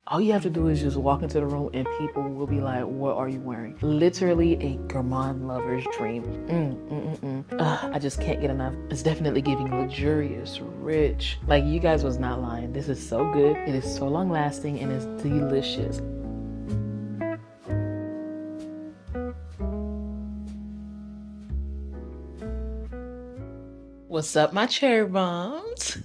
all you have to do is just walk into the room and people will be like, what are you wearing? Literally a gourmand lover's dream. I just can't get enough. It's definitely giving luxurious, rich. Like, you guys was not lying. This is so good. It is so long lasting and it's delicious. What's up, my cherry bombs?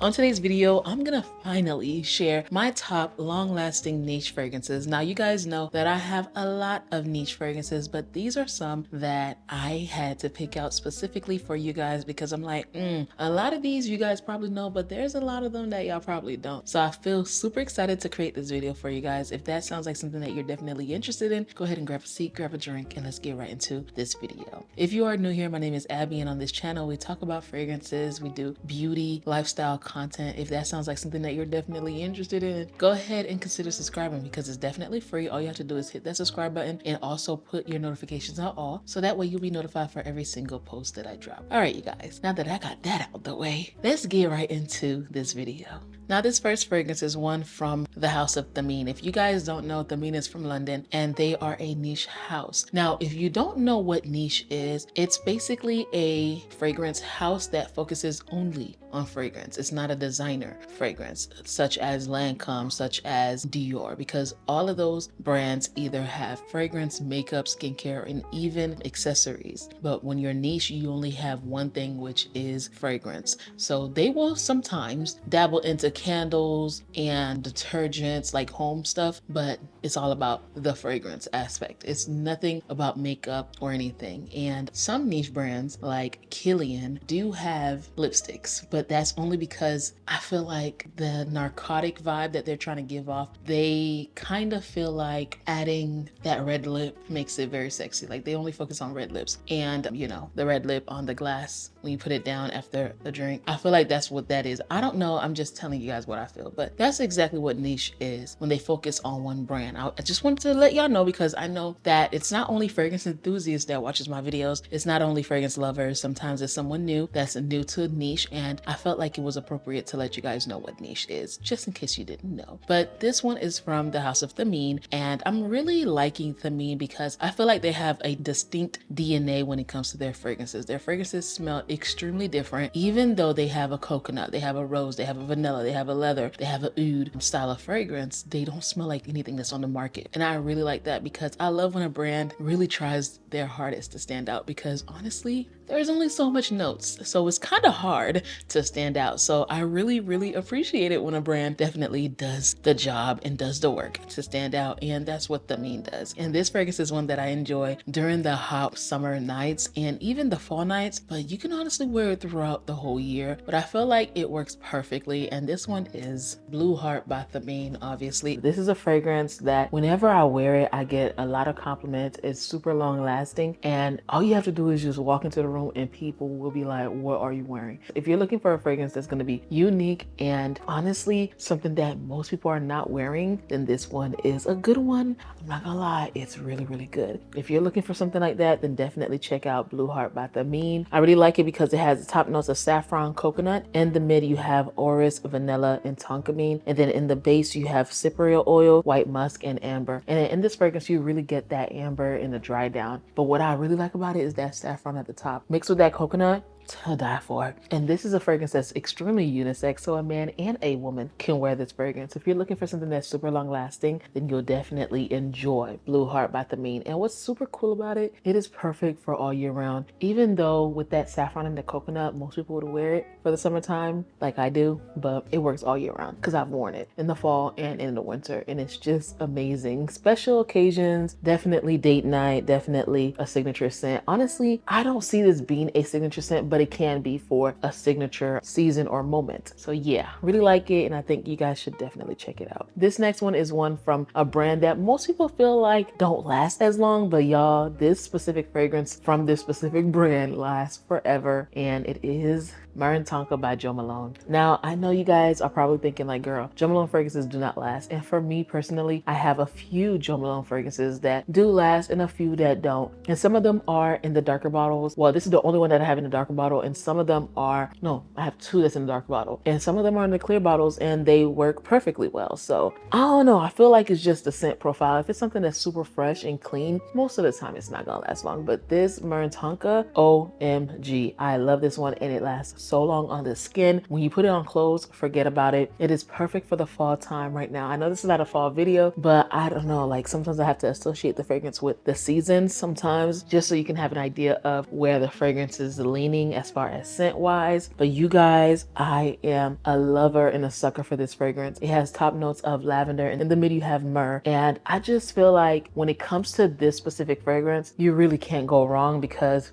On today's video, I'm gonna finally share my top long-lasting niche fragrances. Now, you guys know that I have a lot of niche fragrances, but these are some that I had to pick out specifically for you guys because I'm like, a lot of these you guys probably know, but there's a lot of them that y'all probably don't. So I feel super excited to create this video for you guys. If that sounds like something that you're definitely interested in, go ahead and grab a seat, grab a drink, and let's get right into this video. If you are new here, my name is Abby, and on this channel, we talk about fragrances, we do beauty, lifestyle content. If that sounds like something that you're definitely interested in, go ahead and consider subscribing because it's definitely free. All you have to do is hit that subscribe button and also put your notifications on all, so that way you'll be notified for every single post that I drop. All right, you guys, now that I got that out the way, let's get right into this video. Now, this first fragrance is one from the House of Thameen. If you guys don't know, Thameen is from London and they are a niche house. Now, if you don't know what niche is, it's basically a fragrance house that focuses only on fragrance. It's not a designer fragrance such as Lancome, such as Dior, because all of those brands either have fragrance, makeup, skincare, and even accessories. But when you're niche, you only have one thing, which is fragrance. So they will sometimes dabble into candles and detergents, like home stuff, but it's all about the fragrance aspect. It's nothing about makeup or anything. And some niche brands like Kilian do have lipsticks, but that's only because I feel like the narcotic vibe that they're trying to give off, they kind of feel like adding that red lip makes it very sexy. Like, they only focus on red lips and, you know, the red lip on the glass when you put it down after the drink. I feel like that's what that is. I don't know. I'm just telling you guys what I feel, but that's exactly what niche is when they focus on one brand. I just wanted to let y'all know because I know that it's not only fragrance enthusiasts that watches my videos. It's not only fragrance lovers. Sometimes it's someone new that's new to niche, and I felt like it was appropriate to let you guys know what niche is, just in case you didn't know. But this one is from the House of Thameen, and I'm really liking Thameen because I feel like they have a distinct DNA when it comes to their fragrances. Their fragrances smell extremely different, even though they have a coconut, they have a rose, they have a vanilla, they have a leather, they have a oud style of fragrance. They don't smell like anything that's on the market. And I really like that because I love when a brand really tries their hardest to stand out, because honestly, there's only so much notes, so it's kind of hard to stand out. So I really appreciate it when a brand definitely does the job and does the work to stand out, and that's what Thameen does. And this fragrance is one that I enjoy during the hot summer nights and even the fall nights, but you can honestly wear it throughout the whole year. But I feel like it works perfectly, and this one is Blue Heart by Thameen. Obviously, this is a fragrance that whenever I wear it, I get a lot of compliments. It's super long lasting, and all you have to do is just walk into the room and people will be like, what are you wearing? If you're looking for a fragrance that's going to be unique and honestly something that most people are not wearing, then this one is a good one. I'm not gonna lie, it's really good. If you're looking for something like that, then definitely check out Blue Heart by Thameen. I really like it because it has the top notes of saffron, coconut. In the mid, you have orris, vanilla, and tonka bean. And then in the base, you have cypriol oil, white musk, and amber. And in this fragrance, you really get that amber in the dry down. But what I really like about it is that saffron at the top mixed with that coconut. To die for. And this is a fragrance that's extremely unisex, so a man and a woman can wear this fragrance. If you're looking for something that's super long lasting, then you'll definitely enjoy Blue Heart by Thameen. And what's super cool about it, it is perfect for all year round. Even though with that saffron and the coconut, most people would wear it for the summertime like I do, but it works all year round because I've worn it in the fall and in the winter, and it's just amazing. Special occasions, definitely date night, definitely a signature scent. Honestly, I don't see this being a signature scent, but it can be for a signature season or moment. So yeah, really like it, and I think you guys should definitely check it out. This next one is one from a brand that most people feel like don't last as long, but y'all, this specific fragrance from this specific brand lasts forever, and it is Marin Tonka by Jo Malone. Now, I know you guys are probably thinking like, girl, Jo Malone fragrances do not last. And for me personally, I have a few Jo Malone fragrances that do last and a few that don't. And some of them are in the darker bottles. Well, this is the only one that I have in the darker bottle bottle, and some of them are, no, I have two that's in the dark bottle, and some of them are in the clear bottles, and they work perfectly well. So I don't know, I feel like it's just the scent profile. If it's something that's super fresh and clean, most of the time it's not gonna last long. But this Tonka, OMG, I love this one, and it lasts so long on the skin. When you put it on clothes, forget about it. It is perfect for the fall time right now. I know this is not a fall video, but I don't know, like sometimes I have to associate the fragrance with the seasons sometimes, just so you can have an idea of where the fragrance is leaning as far as scent wise. But you guys, I am a lover and a sucker for this fragrance. It has top notes of lavender, and in the mid you have myrrh, and I just feel like when it comes to this specific fragrance, you really can't go wrong because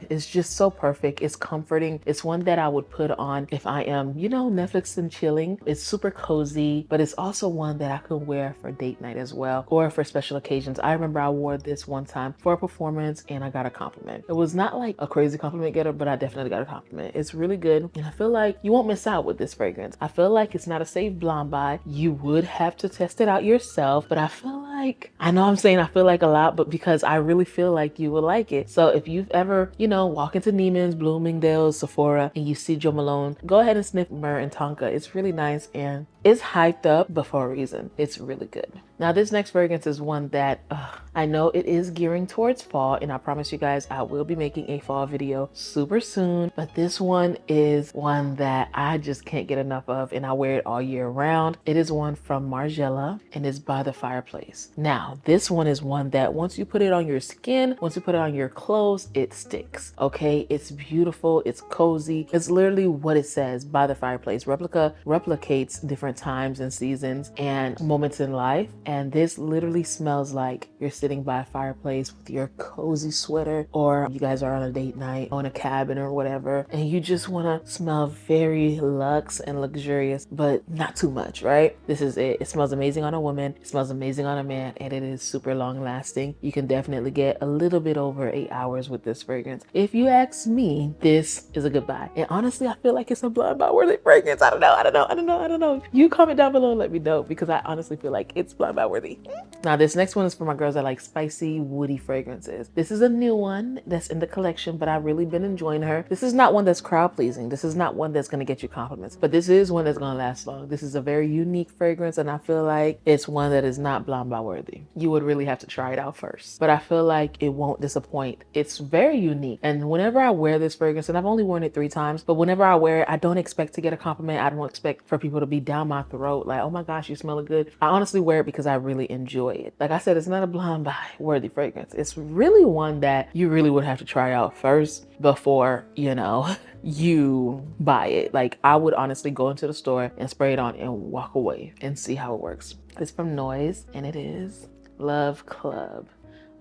it's just so perfect. It's comforting. It's one that I would put on if I am, you know, Netflix and chilling. It's super cozy, but it's also one that I could wear for date night as well, or for special occasions. I remember I wore this one time for a performance and I got a compliment. It was not like a crazy compliment getter, but I definitely got a compliment. It's really good, and I feel like you won't miss out with this fragrance. I feel like it's not a safe blonde buy. You would have to test it out yourself, but I feel like, I know I'm saying I feel like a lot, but because I really feel like you would like it. So if you've ever, you know, walk into Neiman's, Bloomingdale's, Sephora, and you see Jo Malone, go ahead and sniff Myrrh and Tonka. It's really nice, and it's hyped up, but for a reason. It's really good. Now this next fragrance is one that I know it is gearing towards fall, and I promise you guys I will be making a fall video super soon, but this one is one that I just can't get enough of, and I wear it all year round. It is one from Margiela, and it's By the Fireplace. Now this one is one that once you put it on your skin, once you put it on your clothes, it sticks. Okay, it's beautiful, it's cozy. It's literally what it says, By the Fireplace. Replicates different times and seasons and moments in life, and this literally smells like you're sitting by a fireplace with your cozy sweater, or you guys are on a date night on a cabin or whatever, and you just want to smell very luxe and luxurious, but not too much, right? This is it. It smells amazing on a woman, it smells amazing on a man, and it is super long lasting. You can definitely get a little bit over 8 hours with this fragrance. If you ask me, this is a good buy, and honestly I feel like it's a blind buy worthy fragrance. I don't know. You comment down below and let me know, because I honestly feel like it's blind buy worthy. Now this next one is for my girls that like spicy, woody fragrances. This is a new one that's in the collection, but I've really been enjoying her. This is not one that's crowd pleasing. This is not one that's gonna get you compliments, but this is one that's gonna last long. This is a very unique fragrance, and I feel like it's one that is not blind buy worthy. You would really have to try it out first, but I feel like it won't disappoint. It's very unique, and whenever I wear this fragrance, and I've only worn it 3 times, but whenever I wear it, I don't expect to get a compliment. I don't expect for people to be down my throat like, oh my gosh, you smell good. I honestly wear it because I really enjoy it. Like I said, it's not a blind buy worthy fragrance. It's really one that you really would have to try out first before, you know, you buy it. Like I would honestly go into the store and spray it on and walk away and see how it works. It's from Noise, and it is Love Club.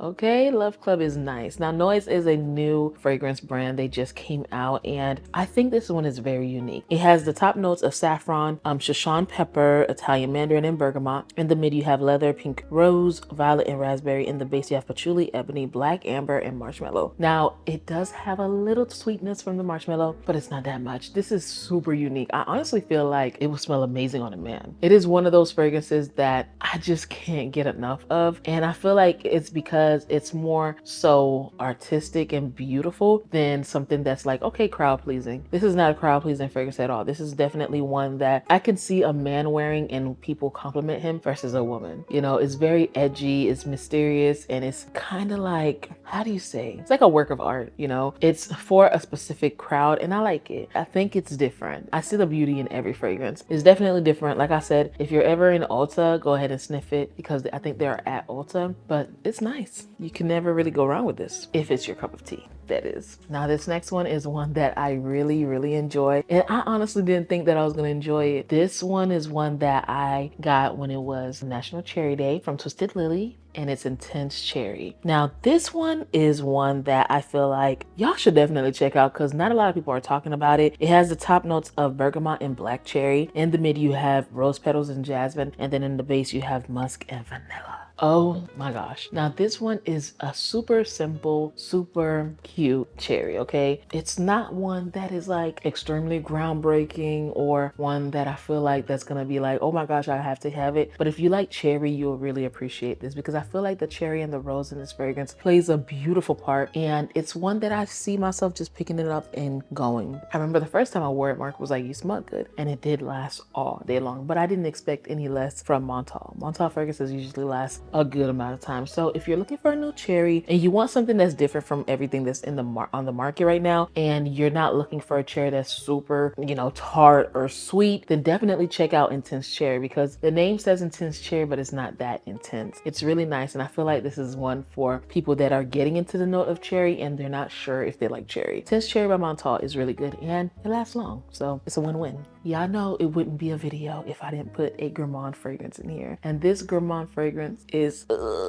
Okay, Love Club is nice. Now Noise is a new fragrance brand. They just came out, and I think this one is very unique. It has the top notes of saffron, Shoshone pepper, Italian mandarin, and bergamot. In the mid you have leather, pink rose, violet, and raspberry. In the base you have patchouli, ebony, black amber, and marshmallow. Now it does have a little sweetness from the marshmallow, but it's not that much. This is super unique. I honestly feel like it will smell amazing on a man. It is one of those fragrances that I just can't get enough of, and I feel like it's because it's more so artistic and beautiful than something that's like, okay, crowd pleasing. This is not a crowd pleasing fragrance at all. This is definitely one that I can see a man wearing and people compliment him versus a woman. You know, it's very edgy, it's mysterious, and it's kind of like, how do you say? It's like a work of art, you know? It's for a specific crowd, and I like it. I think it's different. I see the beauty in every fragrance. It's definitely different. Like I said, if you're ever in Ulta, go ahead and sniff it, because I think they're at Ulta, but it's nice. You can never really go wrong with this if it's your cup of tea, that is. Now this next one is one that I really enjoy, and I honestly didn't think that I was gonna enjoy it. This one is one that I got when it was National Cherry Day from Twisted Lily, and it's Intense Cherry. Now this one is one that I feel like y'all should definitely check out, because not a lot of people are talking about it. It has the top notes of bergamot and black cherry. In the mid you have rose petals and jasmine, and then in the base you have musk and vanilla. Oh my gosh. Now this one is a super simple, super cute cherry, okay? It's not one that is like extremely groundbreaking or one that I feel like that's gonna be like, oh my gosh, I have to have it. But if you like cherry, you'll really appreciate this because I feel like the cherry and the rose in this fragrance plays a beautiful part, and it's one that I see myself just picking it up and going. I remember the first time I wore it, Mark was like, you smell good, and it did last all day long, but I didn't expect any less from Montal. Montal fragrances usually last a good amount of time. So if you're looking for a new cherry and you want something that's different from everything that's in the on the market right now, and you're not looking for a cherry that's super, you know, tart or sweet, then definitely check out Intense Cherry, because the name says Intense Cherry, but it's not that intense. It's really nice, and I feel like this is one for people that are getting into the note of cherry and they're not sure if they like cherry. Intense Cherry by Montal is really good and it lasts long, so it's a win-win. Y'all know it wouldn't be a video if I didn't put a gourmand fragrance in here, and this gourmand fragrance is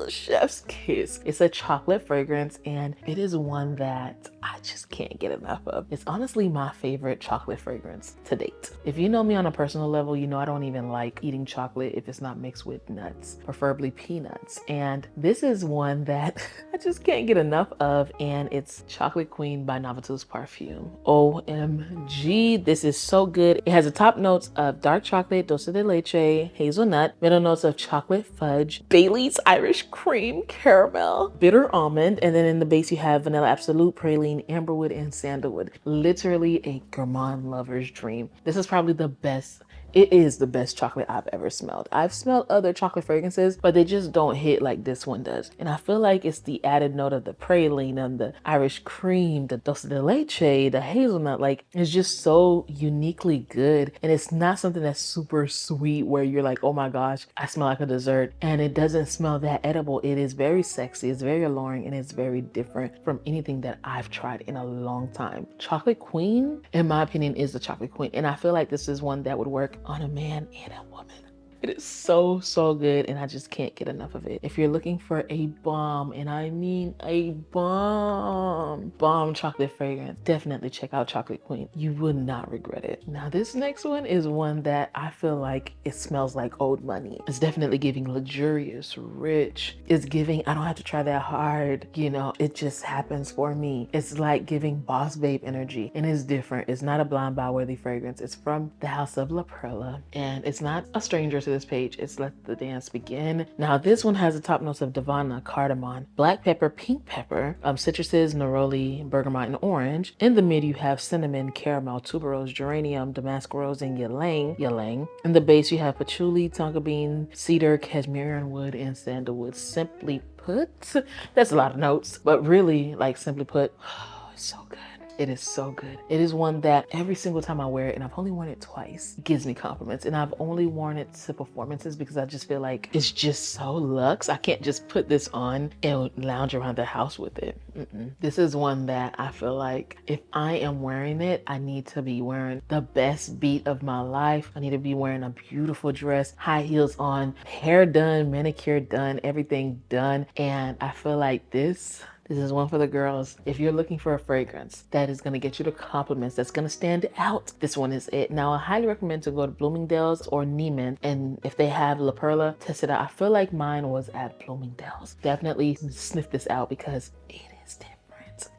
chef's kiss. It's a chocolate fragrance, and it is one that I just can't get enough of. It's honestly my favorite chocolate fragrance to date. If you know me on a personal level, you know I don't even like eating chocolate if it's not mixed with nuts, preferably peanuts. And this is one that I just can't get enough of, and it's Chocolate Queen by Novelty's Perfume. OMG, this is so good. It has the top notes of dark chocolate, dulce de leche, hazelnut, middle notes of chocolate fudge, Bailey's Irish cream, caramel, bitter almond, and then in the base you have vanilla absolute, praline, amberwood, and sandalwood. Literally a gourmand lover's dream. This is probably the best. It is the best chocolate I've ever smelled. I've smelled other chocolate fragrances, but they just don't hit like this one does. And I feel like it's the added note of the praline and the Irish cream, the dulce de leche, the hazelnut. Like, it's just so uniquely good. And it's not something that's super sweet where you're like, oh my gosh, I smell like a dessert. And it doesn't smell that edible. It is very sexy, it's very alluring, and it's very different from anything that I've tried in a long time. Chocolate Queen, in my opinion, is the Chocolate Queen. And I feel like this is one that would work on a man and a woman. It is so, so good, and I just can't get enough of it. If you're looking for a bomb, and I mean a bomb chocolate fragrance, definitely check out Chocolate Queen. You would not regret it. Now, this next one is one that I feel like it smells like old money. It's definitely giving luxurious, rich. It's giving, I don't have to try that hard. You know, it just happens for me. It's like giving boss babe energy, and it's different. It's not a blind buy worthy fragrance. It's from the house of La Perla, and it's not a stranger to this page. It's Let the Dance Begin. Now this one has the top notes of Divana, cardamom, black pepper, pink pepper, citruses, neroli, bergamot, and orange. In the mid you have cinnamon, caramel, tuberose, geranium, damask rose, and ylang. In the base you have patchouli, tonka bean, cedar, cashmere wood, and sandalwood. Simply put, that's a lot of notes, but really, like, simply put, oh, it's so good. It is so good. It is one that every single time I wear it, and I've only worn it twice, it gives me compliments. And I've only worn it to performances because I just feel like it's just so luxe. I can't just put this on and lounge around the house with it. This is one that I feel like if I am wearing it, I need to be wearing the best beat of my life. I need to be wearing a beautiful dress, high heels on, hair done, manicure done, everything done. And I feel like this is one for the girls. If you're looking for a fragrance that is gonna get you the compliments, that's gonna stand out, this one is it. Now, I highly recommend to go to Bloomingdale's or Neiman, and if they have La Perla, test it out. I feel like mine was at Bloomingdale's. Definitely sniff this out because it is different.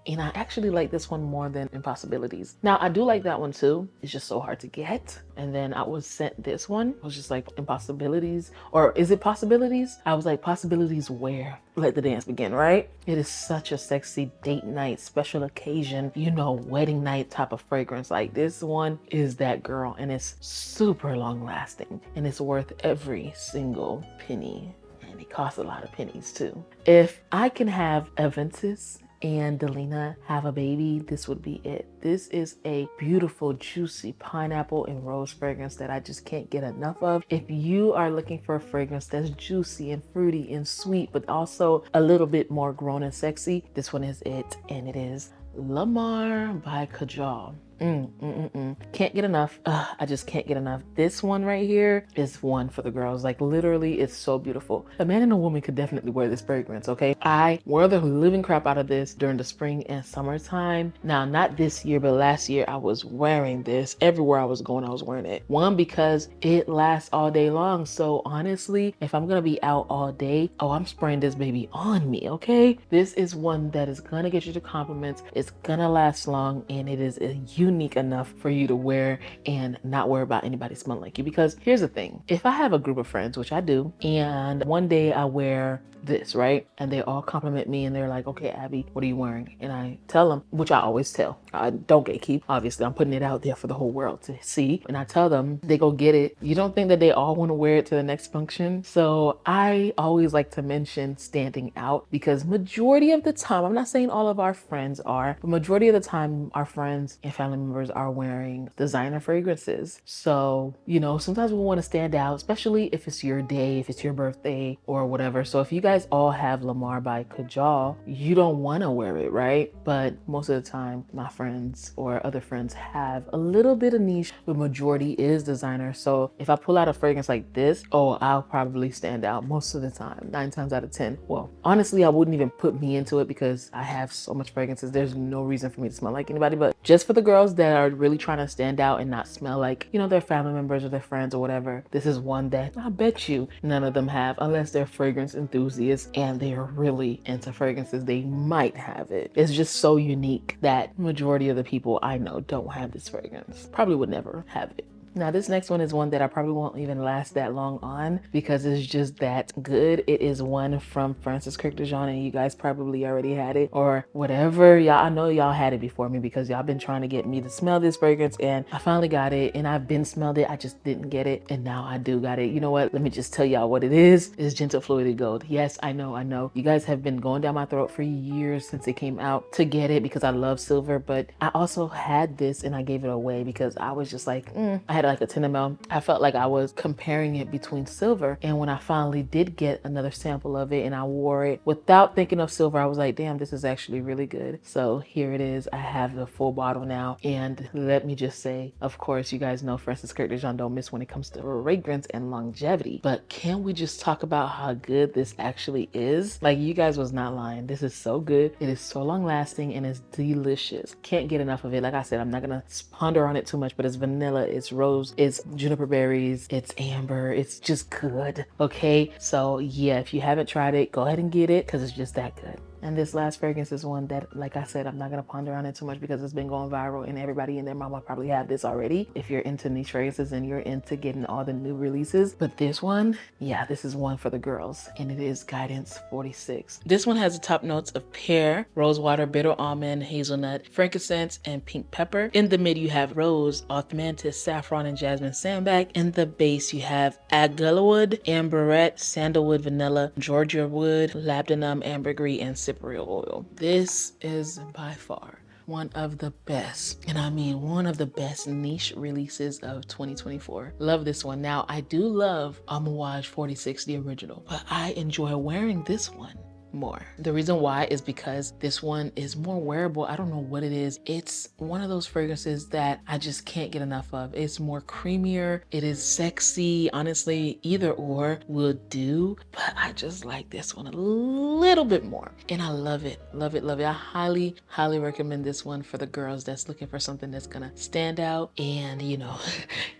And I actually like this one more than Impossibilities. Now, I do like that one too. It's just so hard to get. And then I was sent this one. I was just like, Impossibilities, or is it Possibilities? I was like, Possibilities where? Let the Dance Begin, right? It is such a sexy date night, special occasion, you know, wedding night type of fragrance. Like, this one is that girl, and it's super long lasting, and it's worth every single penny. And it costs a lot of pennies too. If I can have Aventus and Delina have a baby, this would be it. This is a beautiful, juicy pineapple and rose fragrance that I just can't get enough of. If you are looking for a fragrance that's juicy and fruity and sweet, but also a little bit more grown and sexy, this one is it. And it is Lamar by Kajal. Can't get enough. I just can't get enough. This one right here is one for the girls. Like literally, it's so beautiful. A man and a woman could definitely wear this fragrance, okay? I wore the living crap out of this during the spring and summertime. Now, not this year, but last year I was wearing this. Everywhere I was going, I was wearing it. One, because it lasts all day long. So honestly, if I'm gonna be out all day, oh, I'm spraying this baby on me, okay? This is one that is gonna get you the compliments. It's gonna last long, and it is unique enough for you to wear and not worry about anybody smelling like you. Because here's the thing, if I have a group of friends, which I do, and one day I wear this, right? And they all compliment me and they're like, okay, Abby, what are you wearing? And I tell them, which I always tell. I don't gatekeep. Obviously, I'm putting it out there for the whole world to see. And I tell them, they go get it. You don't think that they all want to wear it to the next function? So I always like to mention standing out, because majority of the time, I'm not saying all of our friends are, but majority of the time, our friends and family members are wearing designer fragrances. So, you know, sometimes we want to stand out, especially if it's your day, if it's your birthday or whatever. So if you guys all have Lamar by Kajal, you don't want to wear it, right? But most of the time, my friends or other friends have a little bit of niche, but majority is designer. So if I pull out a fragrance like this, oh, I'll probably stand out most of the time, 9 times out of 10. Well, honestly, I wouldn't even put me into it because I have so much fragrances. There's no reason for me to smell like anybody, but just for the girls that are really trying to stand out and not smell like, you know, their family members or their friends or whatever, this is one that I bet you none of them have, unless they're fragrance enthusiasts and they're really into fragrances. They might have it. It's just so unique that majority of the people I know don't have this fragrance. Probably would never have it. Now, this next one is one that I probably won't even last that long on because it's just that good. It is one from Francis Kirk de Jean, and you guys probably already had it or whatever. Y'all, I know y'all had it before me because y'all been trying to get me to smell this fragrance, and I finally got it, and I've been smelled it. I just didn't get it, and now I do got it. You know what? Let me just tell y'all what it is. It's Gentle Fluided Gold. Yes, I know. You guys have been going down my throat for years since it came out to get it because I love silver, but I also had this and I gave it away because I was just like, I had like a 10 ml. I felt like I was comparing it between silver, and when I finally did get another sample of it and I wore it without thinking of silver, I was like, damn, this is actually really good. So here it is. I have the full bottle now, and let me just say, of course, you guys know Francis Kirk de Jean don't miss when it comes to fragrance and longevity, but can we just talk about how good this actually is? Like, you guys was not lying. This is so good. It is so long lasting and it's delicious. Can't get enough of it. Like I said, I'm not gonna ponder on it too much, but it's vanilla, it's rose, it's juniper berries, it's amber, it's just good. Okay, so yeah, if you haven't tried it, go ahead and get it because it's just that good. And this last fragrance is one that, like I said, I'm not going to ponder on it too much because it's been going viral and everybody and their mama probably have this already if you're into niche fragrances and you're into getting all the new releases. But this one, yeah, this is one for the girls, and it is Guidance 46. This one has the top notes of pear, rosewater, bitter almond, hazelnut, frankincense, and pink pepper. In the mid, you have rose, osmanthus, saffron, and jasmine sandalwood. In the base, you have agalwood, amberette, sandalwood, vanilla, georgia wood, labdanum, ambergris, and cypriol oil. This is by far one of the best, and I mean one of the best niche releases of 2024. Love this one. Now, I do love Amouage 46, the original, but I enjoy wearing this one more. The reason why is because this one is more wearable. I don't know what it is. It's one of those fragrances that I just can't get enough of. It's more creamier. It is sexy. Honestly, either or will do, but I just like this one a little bit more. And I love it. Love it. Love it. I highly, highly recommend this one for the girls that's looking for something that's gonna stand out and, you know,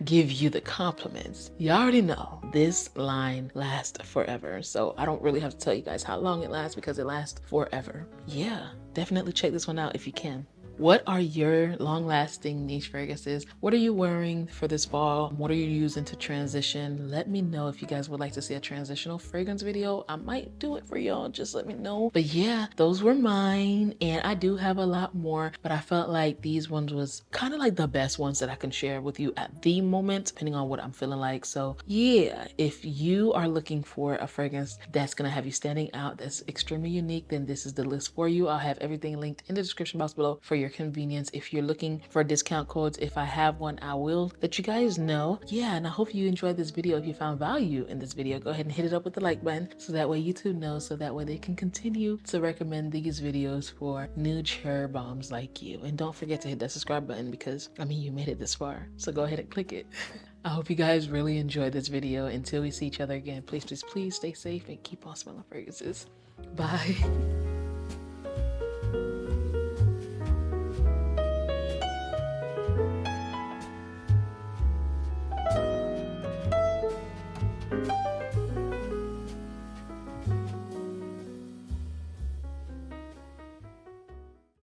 give you the compliments. You already know this line lasts forever. So I don't really have to tell you guys how long it lasts because it lasts forever. Yeah, definitely check this one out if you can. What are your long-lasting niche fragrances? What are you wearing for this fall? What are you using to transition? Let me know if you guys would like to see a transitional fragrance video. I might do it for y'all. Just let me know. But yeah, those were mine, and I do have a lot more, but I felt like these ones was kind of like the best ones that I can share with you at the moment, depending on what I'm feeling like. So yeah, if you are looking for a fragrance that's gonna have you standing out, that's extremely unique, then this is the list for you. I'll have everything linked in the description box below for your convenience. If you're looking for discount codes, if I have one, I will let you guys know. Yeah, and I hope you enjoyed this video. If you found value in this video, go ahead and hit it up with the like button so that way YouTube knows, so that way they can continue to recommend these videos for new cherry bombs like you. And don't forget to hit that subscribe button because, I mean, you made it this far, so go ahead and click it. I hope you guys really enjoyed this video. Until we see each other again, please, please, please stay safe and keep on smelling fragrances. Bye.